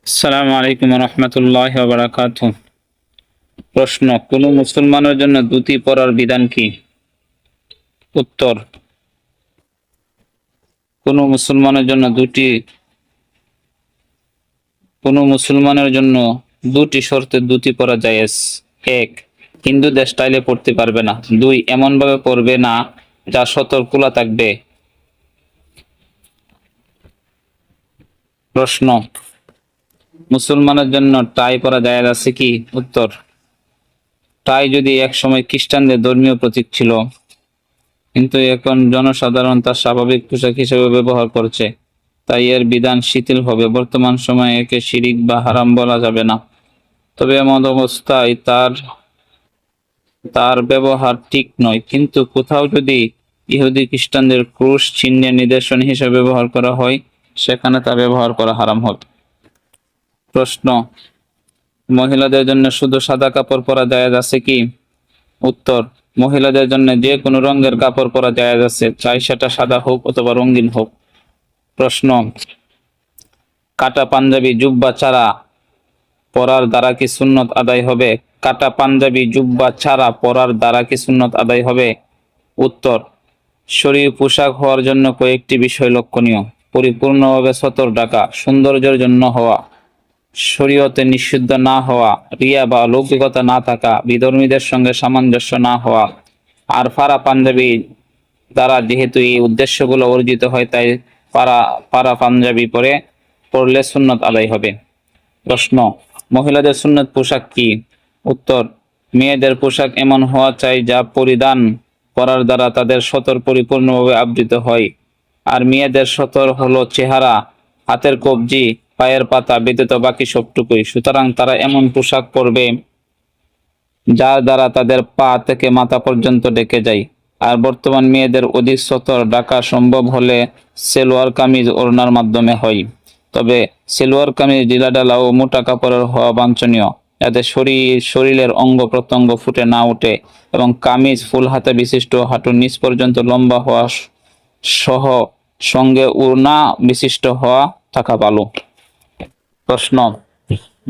আসসালামু আলাইকুম রহমতুল্লাহ বারাকাতুহ। প্রশ্ন, কোন মুসলমানের জন্য ধুতি পরার বিধান কি? উত্তর, কোন মুসলমানের জন্য দুটি শর্তে ধুতি পরা জায়েজ। এক, হিন্দুদের স্টাইলে পড়তে পারবে না। দুই, এমন ভাবে পরবে না যা সতর খোলা থাকবে। প্রশ্ন, মুসলমানের জন্য টাই পরা জায়েজ আছে কি? উত্তর, টাই যদি এক সময় খ্রিস্টানদের ধর্মীয় প্রতীক ছিল, কিন্তু এখন জনসাধারণ তা স্বাভাবিক পোশাক হিসেবে ব্যবহার করছে, তাই এর বিধান শিথিল হবে। বর্তমান সময়ে একে শিরিক বা হারাম বলা যাবে না, তবে এমন অবস্থায় তার ব্যবহার ঠিক নয়। কিন্তু কোথাও যদি ইহুদি খ্রিস্টানদের ক্রুশ চিহ্নের নিদর্শন হিসেবে ব্যবহার করা হয়, সেখানে তা ব্যবহার করা হারাম হবে। প্রশ্ন, মহিলাদের জন্য শুধু সাদা কাপড় পরা জায়েজ আছে কি? উত্তর, মহিলাদের জন্য যে কোনো রঙের কাপড় পরা জায়েজ আছে, চাই সেটা সাদা হোক অথবা রঙিন হোক। প্রশ্ন, কাটা পাঞ্জাবি জুব্বা ছাড়া পরার দ্বারা কি সুন্নত আদায় হবে? কাটা পাঞ্জাবি জুব্বা ছাড়া পরার দ্বারা কি সুন্নত আদায় হবে? উত্তর, শরীর পোশাক হওয়ার জন্য কয়েকটি বিষয় লক্ষণীয়: পরিপূর্ণভাবে সতর ঢাকা, সৌন্দর্যের জন্য হওয়া, শরীয়তে নিষিদ্ধ না হওয়া, রিয়া বা লৌকিকতা না থাকা, বিধর্মীদের সঙ্গে সামঞ্জস্য না হওয়া। আর পাড়া পাঞ্জাবি দ্বারা যেহেতু এই উদ্দেশ্যগুলো অর্জিত হয়, তাই পাড়া পাঞ্জাবি পরলে সুন্নত আদায় হবে। প্রশ্ন, মহিলাদের সুন্নত পোশাক কি? উত্তর, মেয়েদের পোশাক এমন হওয়া চাই যা পরিধান করার দ্বারা তাদের সতর পরিপূর্ণভাবে আবৃত হয়। আর মেয়েদের সতর হলো চেহারা, হাতের কবজি, পায়ের পাতা ব্যতীত বাকি সবটুকুই। সুতরাং তারা এমন পোশাক পরবে যার দ্বারা তাদের পা থেকে মাথা পর্যন্ত ঢেকে যায়। আর বর্তমান মেয়েদের অধিক সতর ঢাকা সম্ভব হলে সেলোয়ার কামিজ ওড়নার মাধ্যমে হয়। তবে সেলোয়ার কামিজ ঢিলাঢালা ও মোটা কাপড়ের হওয়া বাঞ্ছনীয়, যাতে শরীরের অঙ্গ প্রত্যঙ্গ ফুটে না ওঠে, এবং কামিজ ফুল হাতা বিশিষ্ট, হাঁটুর নিচ পর্যন্ত লম্বা হওয়া সহ সঙ্গে ওড়না বিশিষ্ট হওয়া থাকা ভালো। প্রশ্ন,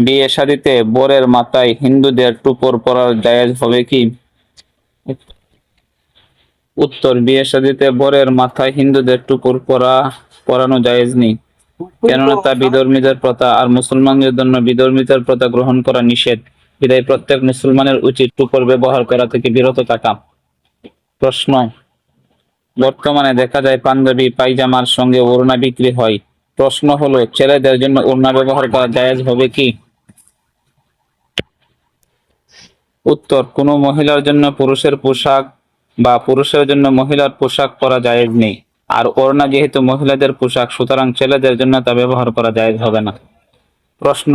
বিয়ে শাদীতে বরের মাথায় হিন্দুদের টুপর পরার জায়েজ হবে কি? উত্তর, বিয়ে শাদীতে বরের মাথায় হিন্দুদের টুপর পরানো জায়েজ নেই, কেননা তা বিধর্মীদের প্রথা, আর মুসলমানদের জন্য বিধর্মীদের প্রথা গ্রহণ করা নিষেধ। বিধায় প্রত্যেক মুসলমানের উচিত টুপর ব্যবহার করা থেকে বিরত থাকা। প্রশ্ন, বর্তমানে দেখা যায় পাঞ্জাবি পায়জামার সঙ্গে ওড়না বিক্রি হয়। প্রশ্ন হলো, ছেলেদের জন্য ওড়না ব্যবহার করা জায়েজ হবে কি? উত্তর, কোনো মহিলার জন্য পুরুষের পোশাক বা পুরুষের জন্য মহিলার পোশাক পরা জায়েজ নেই। আর ওড়না যেহেতু মহিলাদের পোশাক, সুতরাং ছেলেদের জন্য তা ব্যবহার করা জায়েজ হবে না। প্রশ্ন,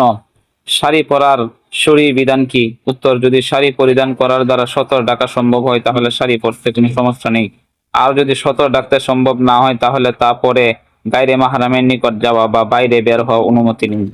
শাড়ি পরার শরীয়ী বিধান কি? উত্তর, যদি শাড়ি পরিধান করার দ্বারা সতর ঢাকা সম্ভব হয়, তাহলে শাড়ি পরতে কোনো সমস্যা নেই। আর যদি সতর ঢাকতে সম্ভব না হয়, তাহলে তা পরে গায়রে মাহরামের নিকট যাওয়া বা বাইরে বের হওয়া অনুমতি নেই।